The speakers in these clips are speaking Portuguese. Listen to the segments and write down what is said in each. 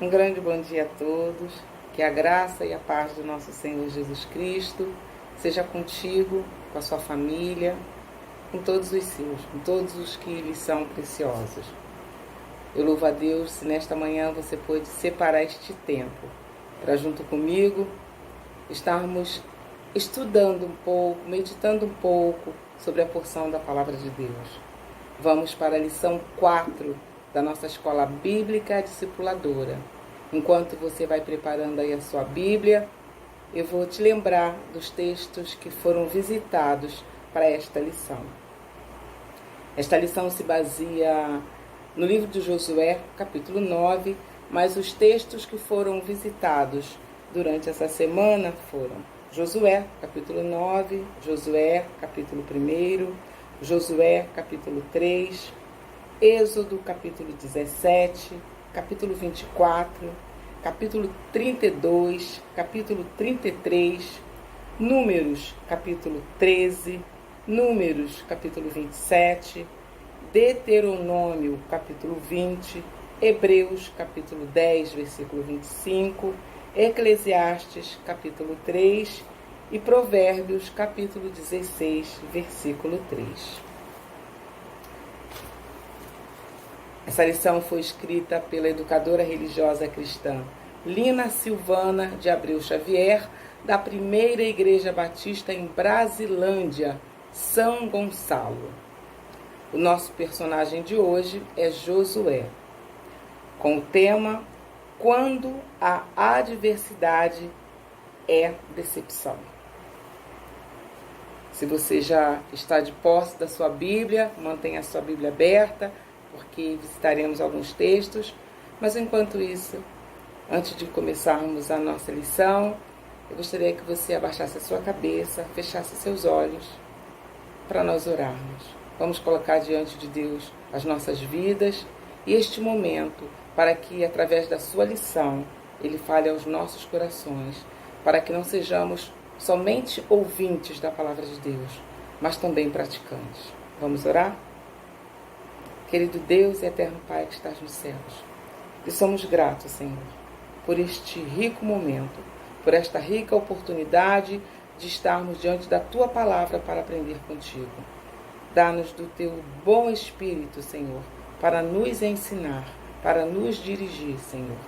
Um grande bom dia a todos, que a graça e a paz do nosso Senhor Jesus Cristo seja contigo, com a sua família, com todos os seus, com todos os que lhes são preciosos. Eu louvo a Deus se nesta manhã você pôde separar este tempo para junto comigo estarmos estudando um pouco, meditando um pouco sobre a porção da Palavra de Deus. Vamos para a lição 4 da nossa Escola Bíblica Discipuladora. Enquanto você vai preparando aí a sua Bíblia, eu vou te lembrar dos textos que foram visitados para esta lição. Esta lição se baseia no livro de Josué, capítulo 9, mas os textos que foram visitados durante essa semana foram Josué, capítulo 9, Josué, capítulo 1, Josué, capítulo 3, Êxodo, capítulo 17, capítulo 24, capítulo 32, capítulo 33, Números, capítulo 13, Números, capítulo 27, Deuteronômio, capítulo 20, Hebreus, capítulo 10, versículo 25, Eclesiastes, capítulo 3 e Provérbios, capítulo 16, versículo 3. Essa lição foi escrita pela educadora religiosa cristã Lina Silvana de Abreu Xavier, da Primeira Igreja Batista em Brasilândia, São Gonçalo. O nosso personagem de hoje é Josué, com o tema Quando a adversidade é decepção. Se você já está de posse da sua Bíblia, mantenha a sua Bíblia aberta, porque visitaremos alguns textos. Mas enquanto isso, antes de começarmos a nossa lição, eu gostaria que você abaixasse a sua cabeça, fechasse seus olhos, para nós orarmos. Vamos colocar diante de Deus as nossas vidas e este momento, para que, através da sua lição, Ele fale aos nossos corações, para que não sejamos somente ouvintes da palavra de Deus, mas também praticantes. Vamos orar? Querido Deus e eterno Pai que estás nos céus, e somos gratos, Senhor, por este rico momento, por esta rica oportunidade de estarmos diante da Tua palavra para aprender contigo. Dá-nos do Teu bom Espírito, Senhor, para nos ensinar, para nos dirigir, Senhor,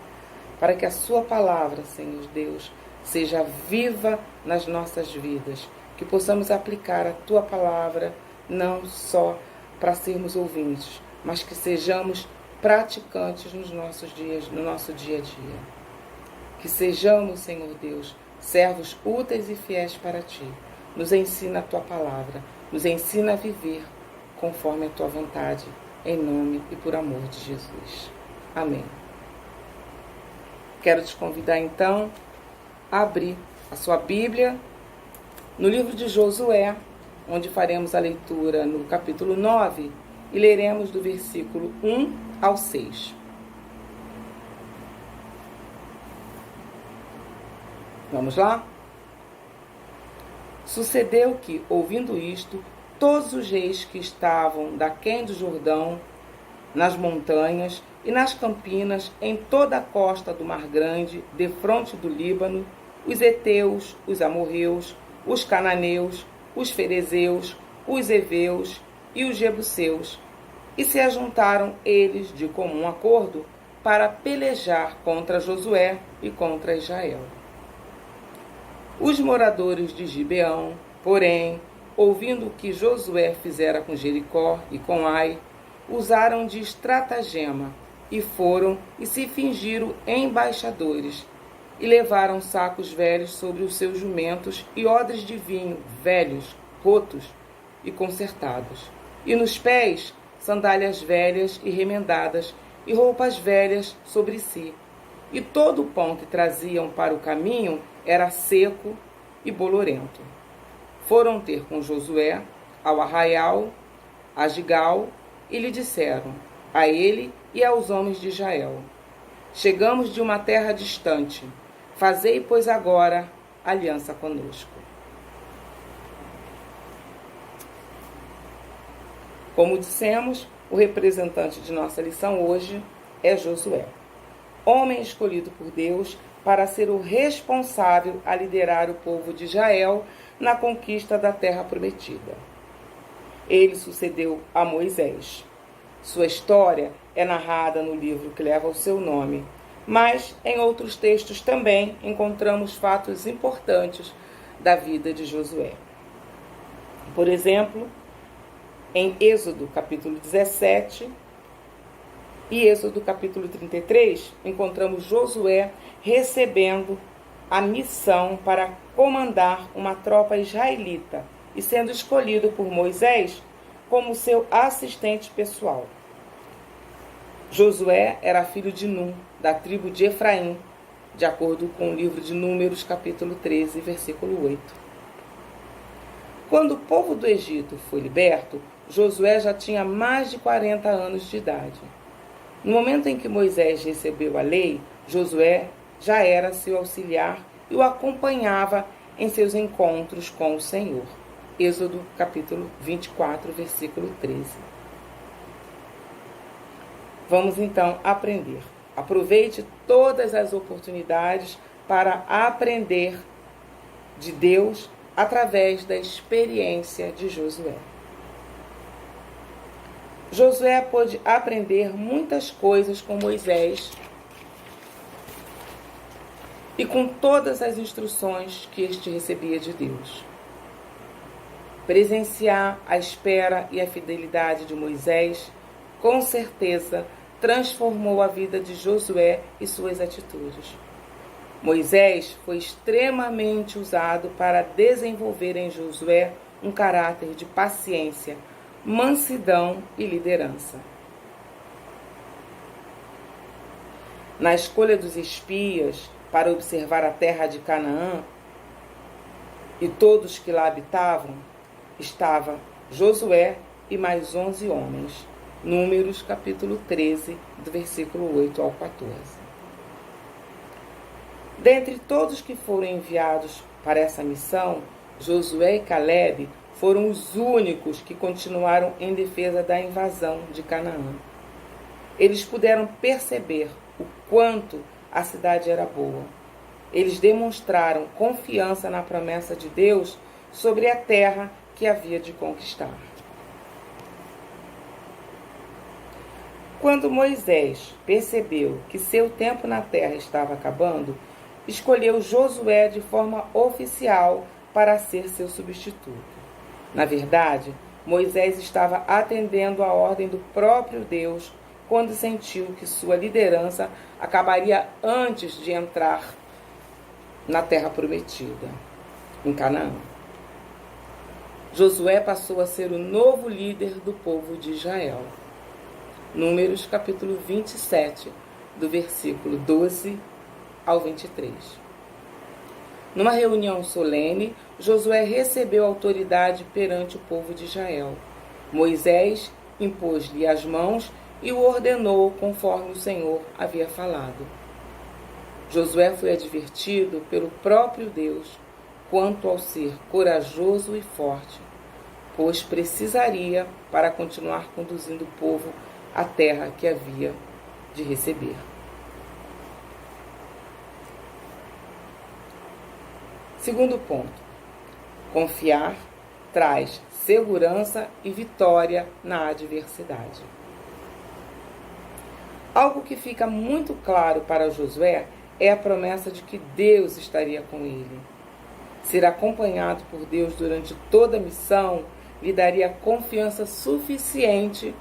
para que a Sua palavra, Senhor Deus, seja viva nas nossas vidas, que possamos aplicar a Tua palavra não só para sermos ouvintes, mas que sejamos praticantes nos nossos dias, no nosso dia a dia. Que sejamos, Senhor Deus, servos úteis e fiéis para Ti. Nos ensina a Tua palavra, nos ensina a viver conforme a Tua vontade, em nome e por amor de Jesus. Amém. Quero te convidar então a abrir a sua Bíblia no livro de Josué, onde faremos a leitura no capítulo 9 e leremos do versículo 1 ao 6. Vamos lá? Sucedeu que, ouvindo isto, todos os reis que estavam daquém do Jordão, nas montanhas e nas campinas, em toda a costa do Mar Grande, defronte do Líbano, os heteus, os amorreus, os cananeus, os ferezeus, os heveus e os jebuseus, e se ajuntaram eles de comum acordo para pelejar contra Josué e contra Israel. Os moradores de Gibeão, porém, ouvindo o que Josué fizera com Jericó e com Ai, usaram de estratagema e foram e se fingiram embaixadores e levaram sacos velhos sobre os seus jumentos e odres de vinho velhos, rotos e consertados, e nos pés sandálias velhas e remendadas e roupas velhas sobre si, e todo o pão que traziam para o caminho era seco e bolorento. Foram ter com Josué ao arraial, a Gigal, e lhe disseram, a ele e aos homens de Israel: chegamos de uma terra distante, fazei, pois, agora aliança conosco. Como dissemos, o representante de nossa lição hoje é Josué. homem escolhido por Deus para ser o responsável a liderar o povo de Israel na conquista da terra prometida. Ele sucedeu a Moisés. Sua história é narrada no livro que leva o seu nome, mas em outros textos também encontramos fatos importantes da vida de Josué. Por exemplo, em Êxodo capítulo 17 e Êxodo capítulo 33, encontramos Josué recebendo a missão para comandar uma tropa israelita e sendo escolhido por Moisés como seu assistente pessoal. Josué era filho de Num, da tribo de Efraim, de acordo com o livro de Números, capítulo 13, versículo 8. Quando o povo do Egito foi liberto, Josué já tinha mais de 40 anos de idade. No momento em que Moisés recebeu a lei, Josué já era seu auxiliar e o acompanhava em seus encontros com o Senhor. Êxodo capítulo 24, versículo 13. Vamos então aprender. Aproveite todas as oportunidades para aprender de Deus através da experiência de Josué. Josué pôde aprender muitas coisas com Moisés e com todas as instruções que este recebia de Deus. Presenciar a espera e a fidelidade de Moisés, com certeza, transformou a vida de Josué e suas atitudes. Moisés foi extremamente usado para desenvolver em Josué um caráter de paciência, mansidão e liderança. Na escolha dos espias para observar a terra de Canaã e todos que lá habitavam, estava Josué e mais 11 homens. Números capítulo 13, do versículo 8 ao 14. Dentre todos que foram enviados para essa missão, Josué e Calebe foram os únicos que continuaram em defesa da invasão de Canaã. Eles puderam perceber o quanto a cidade era boa. Eles demonstraram confiança na promessa de Deus sobre a terra que havia de conquistar. Quando Moisés percebeu que seu tempo na terra estava acabando, escolheu Josué de forma oficial para ser seu substituto. Na verdade, Moisés estava atendendo à ordem do próprio Deus quando sentiu que sua liderança acabaria antes de entrar na terra prometida, em Canaã. Josué passou a ser o novo líder do povo de Israel. Números capítulo 27, do versículo 12 ao 23. Numa reunião solene, Josué recebeu autoridade perante o povo de Israel. Moisés impôs-lhe as mãos e o ordenou conforme o Senhor havia falado. Josué foi advertido pelo próprio Deus quanto ao ser corajoso e forte, pois precisaria para continuar conduzindo o povo à terra que havia de receber. Segundo ponto, confiar traz segurança e vitória na adversidade. Algo que fica muito claro para Josué é a promessa de que Deus estaria com ele. Ser acompanhado por Deus durante toda a missão lhe daria confiança suficiente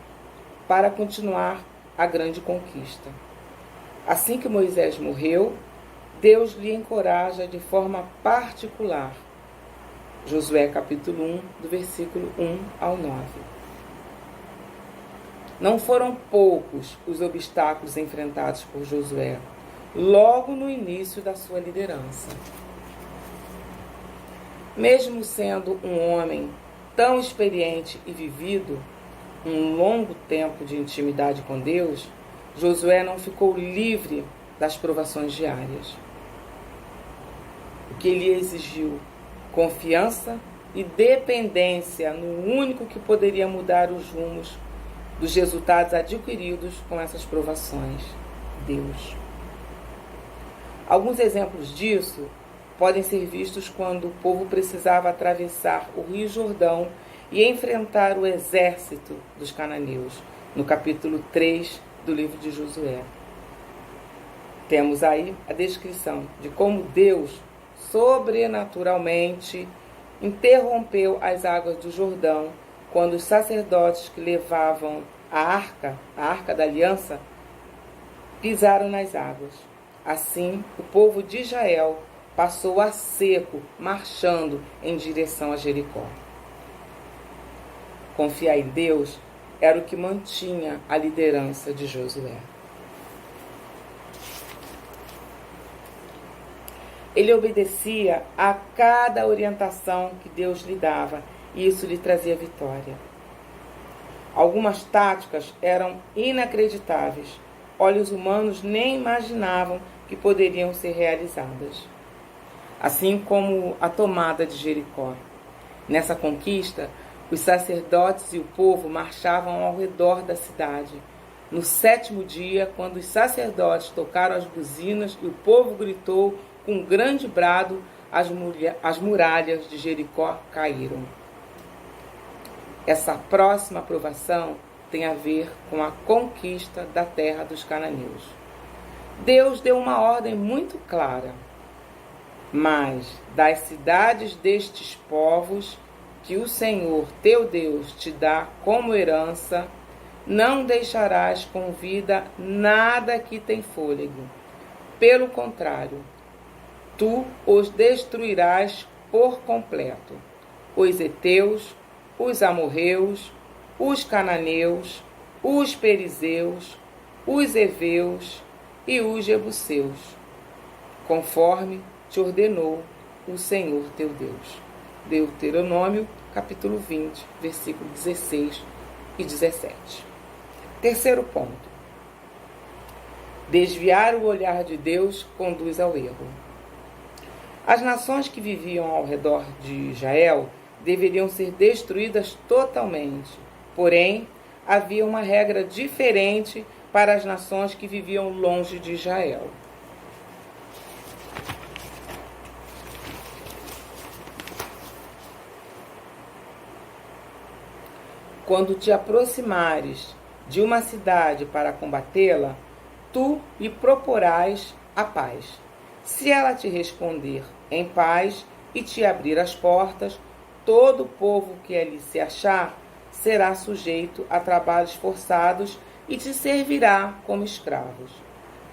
para continuar a grande conquista. Assim que Moisés morreu, Deus lhe encoraja de forma particular. Josué capítulo 1, do versículo 1 ao 9. Não foram poucos os obstáculos enfrentados por Josué, logo no início da sua liderança. Mesmo sendo um homem tão experiente e vivido, um longo tempo de intimidade com Deus, Josué não ficou livre das provações diárias. O que lhe exigiu confiança e dependência no único que poderia mudar os rumos dos resultados adquiridos com essas provações, Deus. Alguns exemplos disso podem ser vistos quando o povo precisava atravessar o Rio Jordão e enfrentar o exército dos cananeus, no capítulo 3 do livro de Josué. Temos aí a descrição de como Deus, sobrenaturalmente, interrompeu as águas do Jordão quando os sacerdotes que levavam a arca da aliança, pisaram nas águas. Assim, o povo de Israel passou a seco, marchando em direção a Jericó. Confiar em Deus era o que mantinha a liderança de Josué. Ele obedecia a cada orientação que Deus lhe dava, e isso lhe trazia vitória. Algumas táticas eram inacreditáveis. Olhos humanos nem imaginavam que poderiam ser realizadas. Assim como a tomada de Jericó. Nessa conquista, os sacerdotes e o povo marchavam ao redor da cidade. No 7º dia, quando os sacerdotes tocaram as buzinas e o povo gritou com um grande brado, as muralhas de Jericó caíram. Essa próxima aprovação tem a ver com a conquista da terra dos cananeus. Deus deu uma ordem muito clara. Mas das cidades destes povos, que o Senhor teu Deus te dá como herança, não deixarás com vida nada que tem fôlego. Pelo contrário, tu os destruirás por completo. Os heteus, os amorreus, os cananeus, os perizeus, os heveus e os jebuseus, conforme te ordenou o Senhor teu Deus. Deuteronômio, capítulo 20, versículos 16 e 17. Terceiro ponto. Desviar o olhar de Deus conduz ao erro. As nações que viviam ao redor de Israel deveriam ser destruídas totalmente. Porém, havia uma regra diferente para as nações que viviam longe de Israel. Quando te aproximares de uma cidade para combatê-la, tu lhe proporás a paz. Se ela te responder em paz e te abrir as portas, todo o povo que ali se achar será sujeito a trabalhos forçados e te servirá como escravos.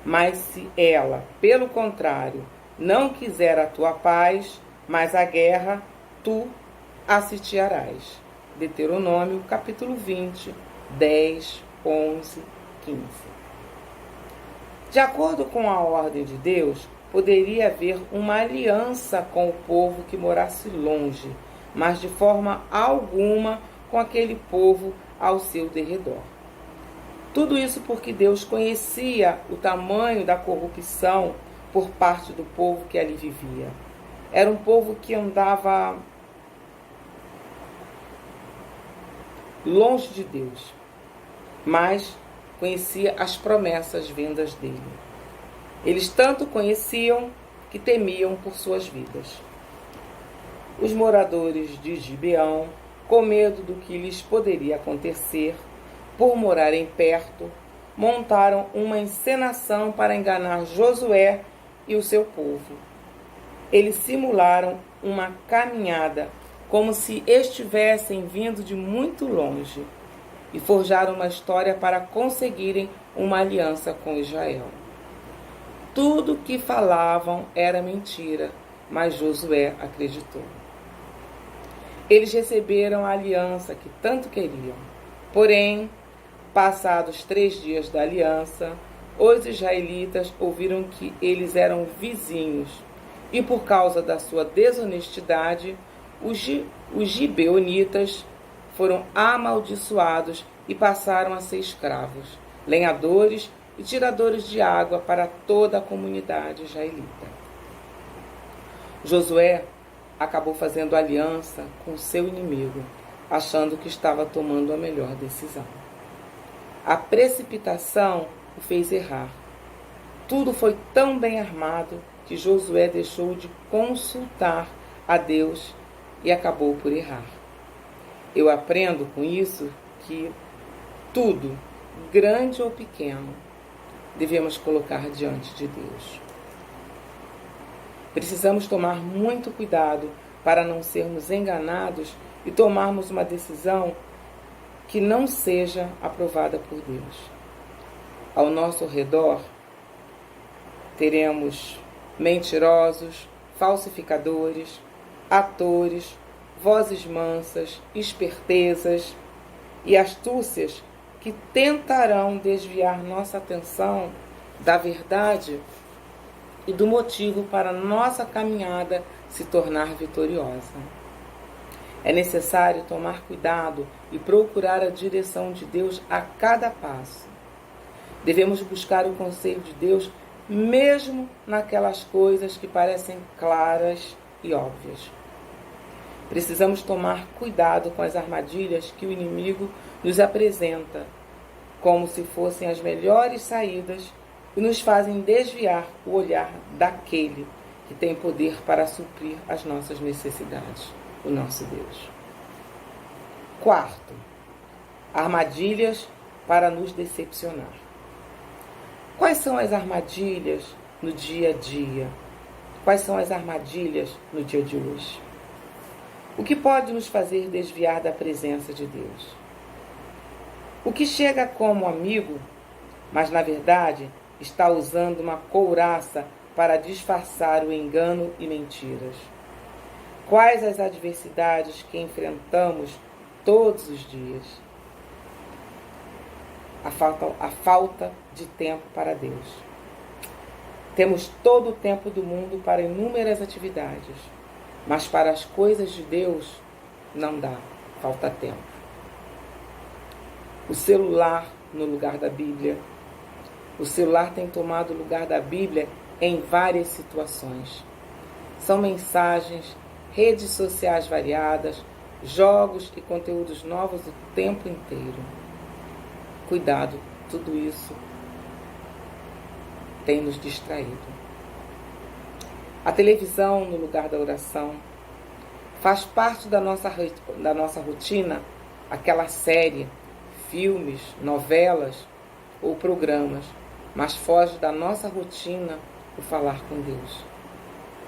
Mas se ela, pelo contrário, não quiser a tua paz, mas a guerra, tu a sitiarás. Deuteronômio, capítulo 20, 10, 11, 15. De acordo com a ordem de Deus, poderia haver uma aliança com o povo que morasse longe, mas de forma alguma com aquele povo ao seu derredor. Tudo isso porque Deus conhecia o tamanho da corrupção por parte do povo que ali vivia. Era um povo que andava longe de Deus, mas conhecia as promessas vindas dele. Eles tanto conheciam que temiam por suas vidas. Os moradores de Gibeão, com medo do que lhes poderia acontecer, por morarem perto, montaram uma encenação para enganar Josué e o seu povo. Eles simularam uma caminhada como se estivessem vindo de muito longe e forjaram uma história para conseguirem uma aliança com Israel. Tudo que falavam era mentira, mas Josué acreditou. Eles receberam a aliança que tanto queriam. Porém, passados 3 dias da aliança, os israelitas ouviram que eles eram vizinhos e, por causa da sua desonestidade, os gibeonitas foram amaldiçoados e passaram a ser escravos, lenhadores e tiradores de água para toda a comunidade israelita. Josué acabou fazendo aliança com seu inimigo, achando que estava tomando a melhor decisão. A precipitação o fez errar. tudo foi tão bem armado que Josué deixou de consultar a Deus e acabou por errar. Eu aprendo com isso que tudo, grande ou pequeno, devemos colocar diante de Deus. Precisamos tomar muito cuidado para não sermos enganados e tomarmos uma decisão que não seja aprovada por Deus. Ao nosso redor, teremos mentirosos, falsificadores, atores, vozes mansas, espertezas e astúcias que tentarão desviar nossa atenção da verdade e do motivo para nossa caminhada se tornar vitoriosa. É necessário tomar cuidado e procurar a direção de Deus a cada passo. Devemos buscar o conselho de Deus mesmo naquelas coisas que parecem claras e óbvias. Precisamos tomar cuidado com as armadilhas que o inimigo nos apresenta, como se fossem as melhores saídas e nos fazem desviar o olhar daquele que tem poder para suprir as nossas necessidades, o nosso Deus. Quarto, armadilhas para nos decepcionar. Quais são as armadilhas no dia a dia? Quais são as armadilhas no dia de hoje? O que pode nos fazer desviar da presença de Deus? O que chega como amigo, mas na verdade está usando uma couraça para disfarçar o engano e mentiras? Quais as adversidades que enfrentamos todos os dias? A falta de tempo para Deus. Temos todo o tempo do mundo para inúmeras atividades, mas para as coisas de Deus não dá, falta tempo. O celular no lugar da Bíblia. O celular tem tomado o lugar da Bíblia em várias situações. São mensagens, redes sociais variadas, jogos e conteúdos novos o tempo inteiro. Cuidado, tudo isso tem nos distraído. A televisão no lugar da oração faz parte da nossa rotina, aquela série, filmes, novelas ou programas, mas foge da nossa rotina o falar com Deus.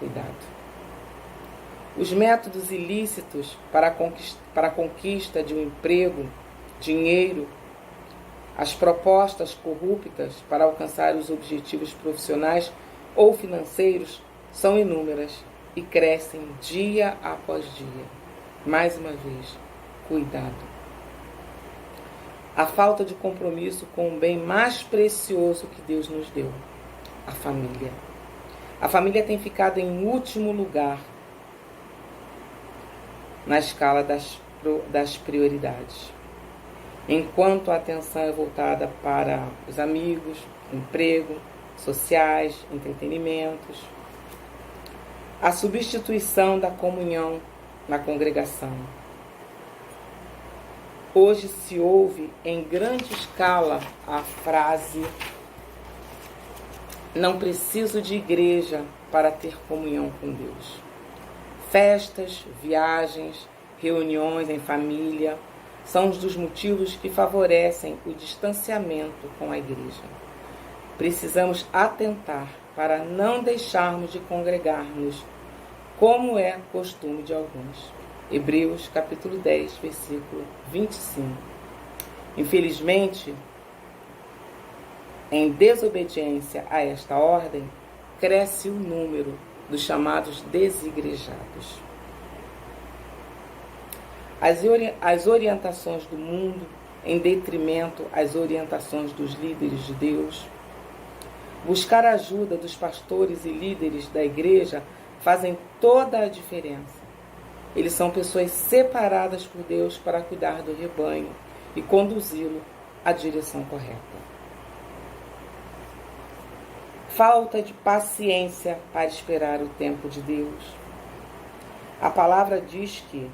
Cuidado. Os métodos ilícitos para a conquista de um emprego, dinheiro, as propostas corruptas para alcançar os objetivos profissionais ou financeiros são inúmeras e crescem dia após dia. Mais uma vez, cuidado. A falta de compromisso com o bem mais precioso que Deus nos deu, a família. A família tem ficado em último lugar na escala das prioridades. Enquanto a atenção é voltada para os amigos, emprego, sociais, entretenimentos, a substituição da comunhão na congregação. Hoje se ouve em grande escala a frase: não preciso de igreja para ter comunhão com Deus. Festas, viagens, reuniões em família são os dos motivos que favorecem o distanciamento com a igreja. Precisamos atentar para não deixarmos de congregar-nos, como é costume de alguns. Hebreus capítulo 10, versículo 25. Infelizmente, em desobediência a esta ordem, cresce o número dos chamados desigrejados. As orientações do mundo em detrimento às orientações dos líderes de Deus. Buscar a ajuda dos pastores e líderes da igreja fazem toda a diferença. Eles são pessoas separadas por Deus para cuidar do rebanho e conduzi-lo à direção correta. Falta de paciência para esperar o tempo de Deus. A palavra diz que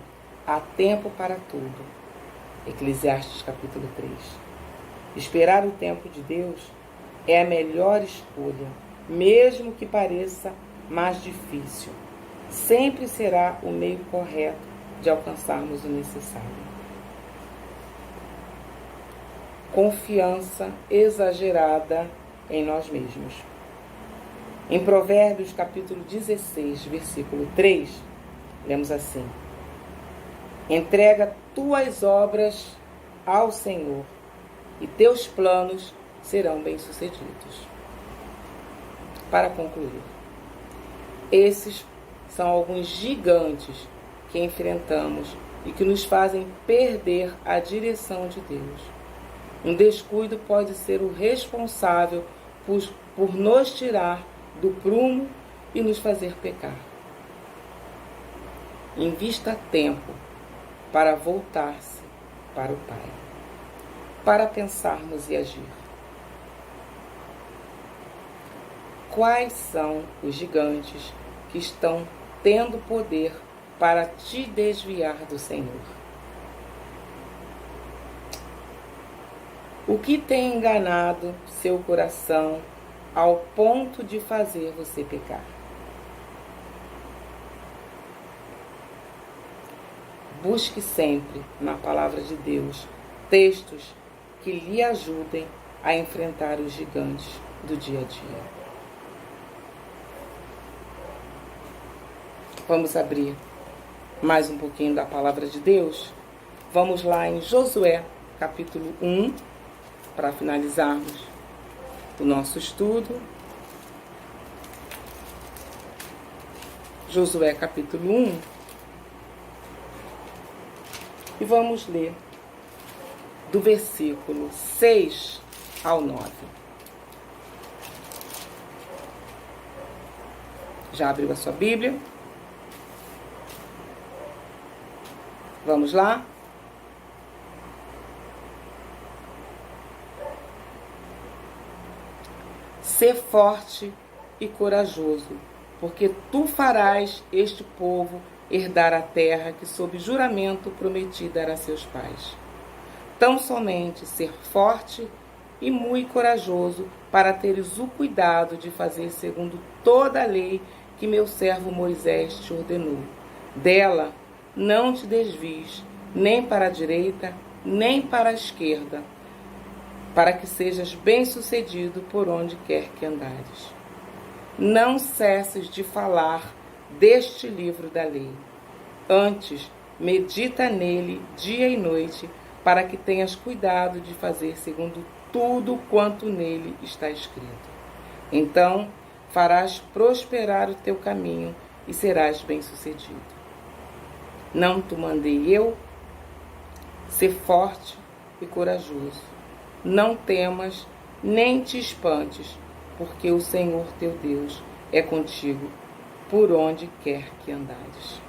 há tempo para tudo. Eclesiastes capítulo 3. Esperar o tempo de Deus é a melhor escolha. mesmo que pareça mais difícil. Sempre será o meio correto de alcançarmos o necessário. Confiança exagerada em nós mesmos. Em Provérbios capítulo 16, versículo 3, lemos assim: entrega tuas obras ao Senhor e teus planos serão bem-sucedidos. Para concluir, esses são alguns gigantes que enfrentamos e que nos fazem perder a direção de Deus. Um descuido pode ser o responsável por nos tirar do prumo e nos fazer pecar. Invista tempo para voltar-se para o Pai, para pensarmos e agir. Quais são os gigantes que estão tendo poder para te desviar do Senhor? O que tem enganado seu coração ao ponto de fazer você pecar? Busque sempre na palavra de Deus textos que lhe ajudem a enfrentar os gigantes do dia a dia. Vamos abrir mais um pouquinho da palavra de Deus? Vamos lá em Josué, capítulo 1, para finalizarmos o nosso estudo. Josué, capítulo 1. E vamos ler do versículo 6 ao 9. Já abriu a sua Bíblia? Vamos lá? Sê forte e corajoso, porque tu farás este povo herdar a terra que sob juramento prometi dar a seus pais. Tão somente ser forte e muito corajoso, para teres o cuidado de fazer segundo toda a lei que meu servo Moisés te ordenou. Dela não te desvies, nem para a direita, nem para a esquerda, para que sejas bem-sucedido por onde quer que andares. Não cesses de falar deste livro da lei. Antes, medita nele dia e noite, para que tenhas cuidado de fazer segundo tudo quanto nele está escrito. Então, farás prosperar o teu caminho e serás bem-sucedido. Não te mandei eu? Ser forte e corajoso. Não temas, nem te espantes, porque o Senhor teu Deus é contigo, por onde quer que andares.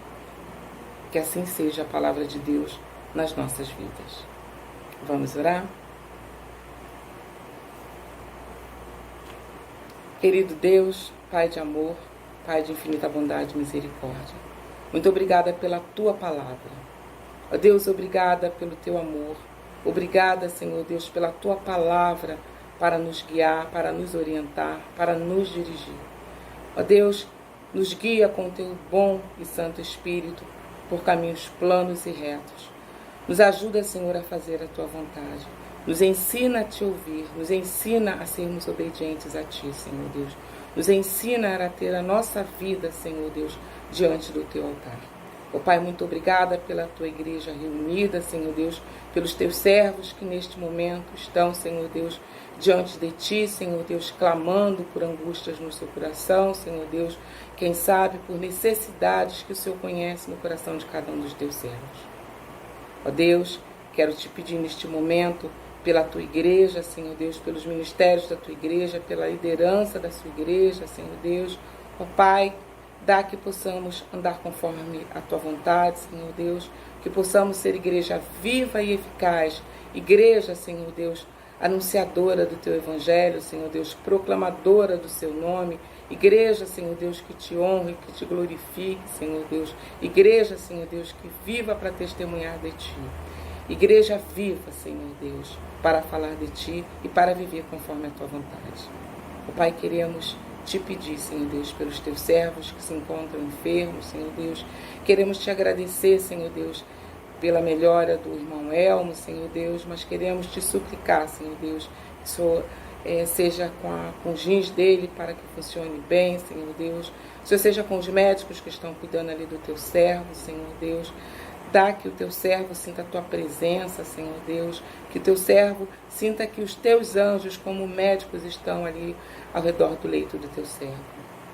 Que assim seja a palavra de Deus nas nossas vidas. Vamos orar? Querido Deus, Pai de amor, Pai de infinita bondade e misericórdia, muito obrigada pela Tua palavra. Ó Deus, obrigada pelo Teu amor. Obrigada, Senhor Deus, pela Tua palavra para nos guiar, para nos orientar, para nos dirigir. Ó Deus, nos guia com o Teu bom e santo Espírito por caminhos planos e retos. Nos ajuda, Senhor, a fazer a Tua vontade. Nos ensina a Te ouvir, nos ensina a sermos obedientes a Ti, Senhor Deus. Nos ensina a ter a nossa vida, Senhor Deus, diante do Teu altar. Ó Pai, muito obrigada pela Tua igreja reunida, Senhor Deus, pelos Teus servos que neste momento estão, Senhor Deus, diante de Ti, Senhor Deus, clamando por angústias no seu coração, Senhor Deus, quem sabe por necessidades que o Senhor conhece no coração de cada um dos Teus servos. Ó Deus, quero Te pedir neste momento pela Tua igreja, Senhor Deus, pelos ministérios da Tua igreja, pela liderança da Sua igreja, Senhor Deus. Ó Pai, dá que possamos andar conforme a Tua vontade, Senhor Deus, que possamos ser igreja viva e eficaz, igreja, Senhor Deus, anunciadora do Teu Evangelho, Senhor Deus, proclamadora do Seu nome, igreja, Senhor Deus, que Te honre, que Te glorifique, Senhor Deus, igreja, Senhor Deus, que viva para testemunhar de Ti, igreja viva, Senhor Deus, para falar de Ti e para viver conforme a Tua vontade. Ó Pai, queremos te pedir, Senhor Deus, pelos teus servos que se encontram enfermos, Senhor Deus. Queremos te agradecer, Senhor Deus, pela melhora do irmão Elmo, Senhor Deus, mas queremos te suplicar, Senhor Deus, que o Senhor seja com os rins dele para que funcione bem, Senhor Deus. O Senhor seja com os médicos que estão cuidando ali do teu servo, Senhor Deus. Dá que o teu servo sinta a tua presença, Senhor Deus. Que o teu servo sinta que os teus anjos, como médicos, estão ali ao redor do leito do teu servo.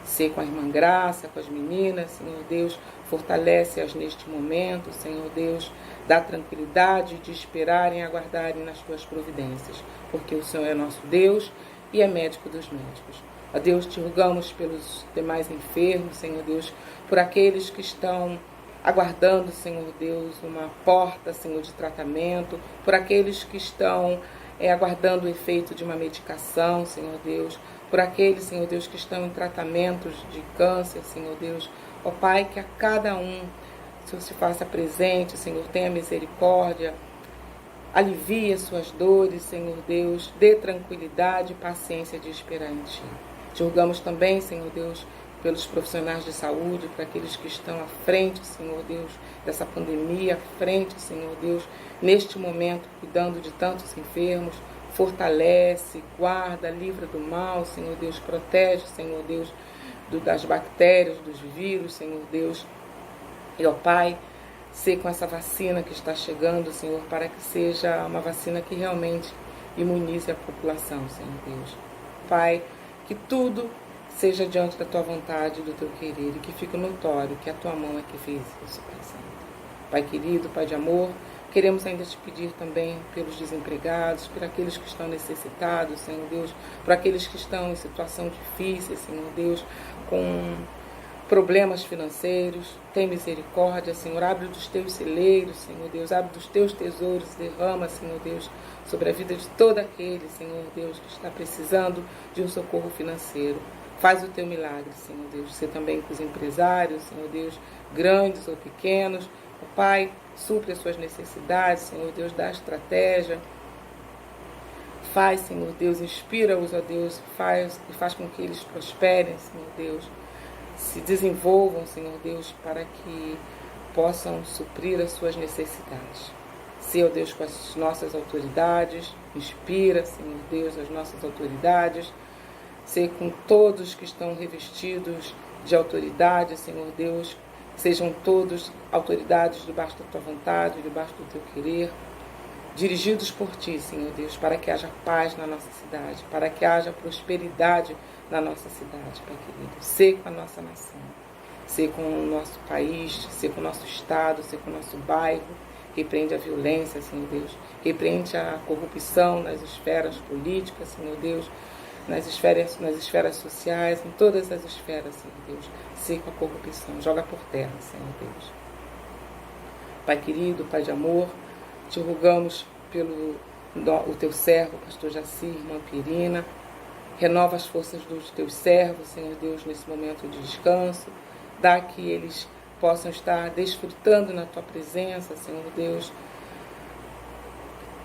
Sê com a irmã Graça, com as meninas, Senhor Deus. Fortalece-as neste momento, Senhor Deus. Dá tranquilidade de esperarem e aguardarem nas tuas providências. Porque o Senhor é nosso Deus e é médico dos médicos. Ó Deus, te rogamos pelos demais enfermos, Senhor Deus. Por aqueles que estão aguardando, Senhor Deus, uma porta, Senhor, de tratamento, por aqueles que estão aguardando o efeito de uma medicação, Senhor Deus, por aqueles, Senhor Deus, que estão em tratamentos de câncer, Senhor Deus. Ó Pai, que a cada um o Senhor se faça presente, Senhor, tenha misericórdia, alivie as suas dores, Senhor Deus, dê tranquilidade e paciência de esperar em Ti. Te rogamos também, Senhor Deus, pelos profissionais de saúde, para aqueles que estão à frente, Senhor Deus, dessa pandemia, à frente, Senhor Deus, neste momento, cuidando de tantos enfermos, fortalece, guarda, livra do mal, Senhor Deus, protege, Senhor Deus, das bactérias, dos vírus, Senhor Deus. E, ó Pai, sê com essa vacina que está chegando, Senhor, para que seja uma vacina que realmente imunize a população, Senhor Deus. Pai, que tudo seja diante da Tua vontade e do Teu querer, e que fique notório que a Tua mão é que fez isso, Pai Santo. Pai querido, Pai de amor, queremos ainda te pedir também pelos desempregados, por aqueles que estão necessitados, Senhor Deus, por aqueles que estão em situação difícil, Senhor Deus, com problemas financeiros. Tem misericórdia, Senhor, abre dos Teus celeiros, Senhor Deus, abre dos Teus tesouros, derrama, Senhor Deus, sobre a vida de todo aquele, Senhor Deus, que está precisando de um socorro financeiro. Faz o Teu milagre, Senhor Deus. Você também com os empresários, Senhor Deus, grandes ou pequenos. Ó Pai, supre as suas necessidades, Senhor Deus, dá estratégia. Faz, Senhor Deus, inspira-os, ó Deus, faz com que eles prosperem, Senhor Deus. Se desenvolvam, Senhor Deus, para que possam suprir as suas necessidades. Se, ó Deus, com as nossas autoridades, inspira, Senhor Deus, as nossas autoridades. Ser com todos que estão revestidos de autoridade, Senhor Deus, sejam todos autoridades debaixo da Tua vontade, debaixo do Teu querer, dirigidos por Ti, Senhor Deus, para que haja paz na nossa cidade, para que haja prosperidade na nossa cidade, Pai querido. Ser com a nossa nação, ser com o nosso país, ser com o nosso estado, ser com o nosso bairro. Repreende a violência, Senhor Deus, repreende a corrupção nas esferas políticas, Senhor Deus, nas esferas sociais, em todas as esferas, Senhor Deus. Seca a corrupção, joga por terra, Senhor Deus. Pai querido, Pai de amor, te rogamos pelo o Teu servo, pastor Jaci, irmã Pirina. Renova as forças dos Teus servos, Senhor Deus, nesse momento de descanso. Dá que eles possam estar desfrutando na Tua presença, Senhor Deus.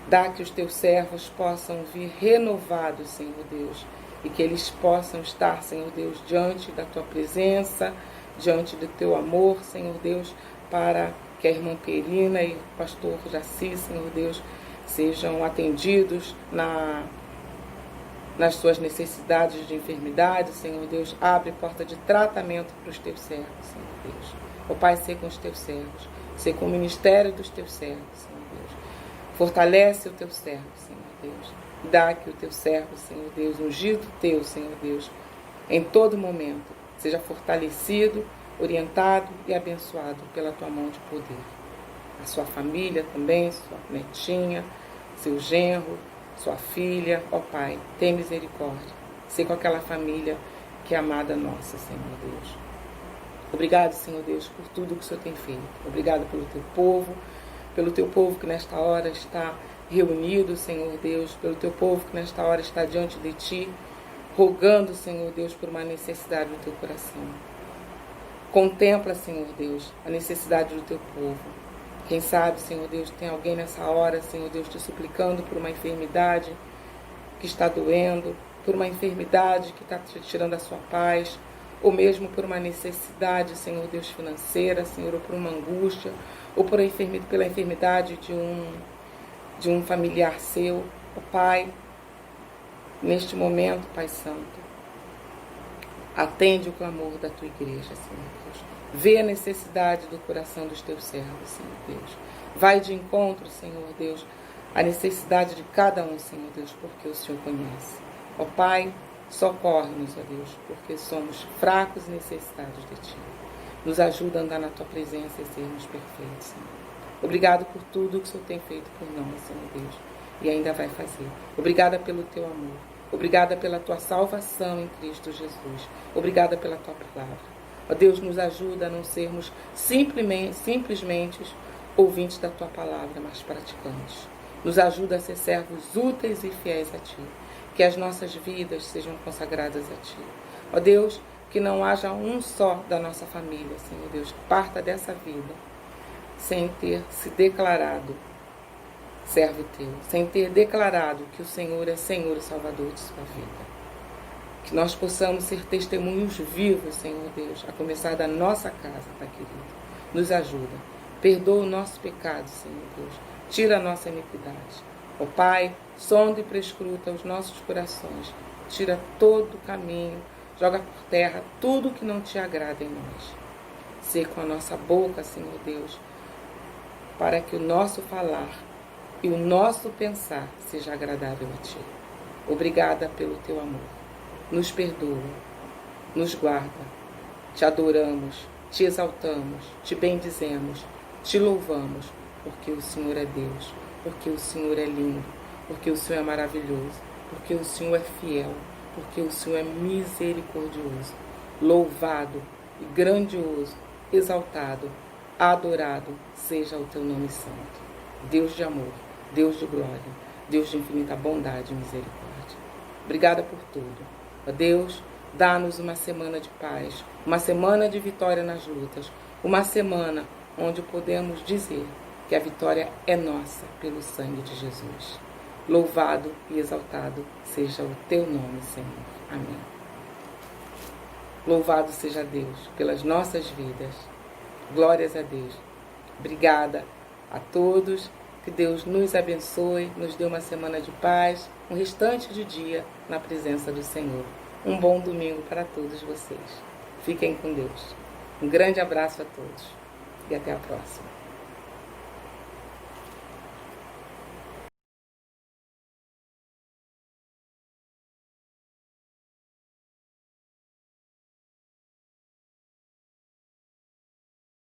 Dá que os Teus servos possam vir renovados, Senhor Deus, e que eles possam estar, Senhor Deus, diante da Tua presença, diante do Teu amor, Senhor Deus, para que a irmã Perina e o pastor Jaci, Senhor Deus, sejam atendidos nas suas necessidades de enfermidade, Senhor Deus. Abre porta de tratamento para os Teus servos, Senhor Deus. Ó Pai, ser com os Teus servos, ser com o ministério dos Teus servos, Senhor Deus. Fortalece o Teu servo, Senhor Deus. Dá que o Teu servo, Senhor Deus, ungido Teu, Senhor Deus, em todo momento, seja fortalecido, orientado e abençoado pela Tua mão de poder. A sua família também, sua netinha, seu genro, sua filha, ó Pai, tem misericórdia. Ser com aquela família que é amada nossa, Senhor Deus. Obrigado, Senhor Deus, por tudo que o Senhor tem feito. Obrigado pelo Teu povo que nesta hora está reunido, Senhor Deus, pelo Teu povo que nesta hora está diante de Ti, rogando, Senhor Deus, por uma necessidade do Teu coração. Contempla, Senhor Deus, a necessidade do Teu povo. Quem sabe, Senhor Deus, tem alguém nessa hora, Senhor Deus, te suplicando por uma enfermidade que está doendo, por uma enfermidade que está te tirando a sua paz, ou mesmo por uma necessidade, Senhor Deus, financeira, Senhor, ou por uma angústia, ou pela enfermidade de um familiar seu. Ó Pai, neste momento, Pai Santo, atende o clamor da tua igreja, Senhor Deus. Vê a necessidade do coração dos teus servos, Senhor Deus. Vai de encontro, Senhor Deus, à necessidade de cada um, Senhor Deus, porque o Senhor conhece. Ó Pai, socorre-nos, ó Deus, porque somos fracos e necessitados de Ti. Nos ajuda a andar na Tua presença e sermos perfeitos, Senhor. Obrigado por tudo que o Senhor tem feito por nós, Senhor Deus, e ainda vai fazer. Obrigada pelo Teu amor. Obrigada pela Tua salvação em Cristo Jesus. Obrigada pela Tua palavra. Ó Deus, nos ajuda a não sermos simplesmente ouvintes da Tua palavra, mas praticantes. Nos ajuda a ser servos úteis e fiéis a Ti. Que as nossas vidas sejam consagradas a Ti. Ó Deus, que não haja um só da nossa família, Senhor Deus, que parta dessa vida sem ter se declarado servo Teu, sem ter declarado que o Senhor é Senhor e Salvador de sua vida. Que nós possamos ser testemunhos vivos, Senhor Deus, a começar da nossa casa, Pai querido. Nos ajuda. Perdoa o nosso pecado, Senhor Deus. Tira a nossa iniquidade. Ó Pai, sonda e prescruta os nossos corações. Tira todo o caminho. Joga por terra tudo que não Te agrada em nós. Sê com a nossa boca, Senhor Deus, para que o nosso falar e o nosso pensar seja agradável a Ti. Obrigada pelo Teu amor. Nos perdoa, nos guarda, Te adoramos, Te exaltamos, Te bendizemos, Te louvamos, porque o Senhor é Deus, porque o Senhor é lindo, porque o Senhor é maravilhoso, porque o Senhor é fiel, porque o Senhor é misericordioso, louvado e grandioso, exaltado, adorado seja o Teu nome santo. Deus de amor, Deus de glória, Deus de infinita bondade e misericórdia. Obrigada por tudo. Ó Deus, dá-nos uma semana de paz, uma semana de vitória nas lutas, uma semana onde podemos dizer que a vitória é nossa pelo sangue de Jesus. Louvado e exaltado seja o Teu nome, Senhor. Amém. Louvado seja Deus pelas nossas vidas. Glórias a Deus. Obrigada a todos. Que Deus nos abençoe, nos dê uma semana de paz, um restante de dia na presença do Senhor. Um bom domingo para todos vocês. Fiquem com Deus. Um grande abraço a todos e até a próxima.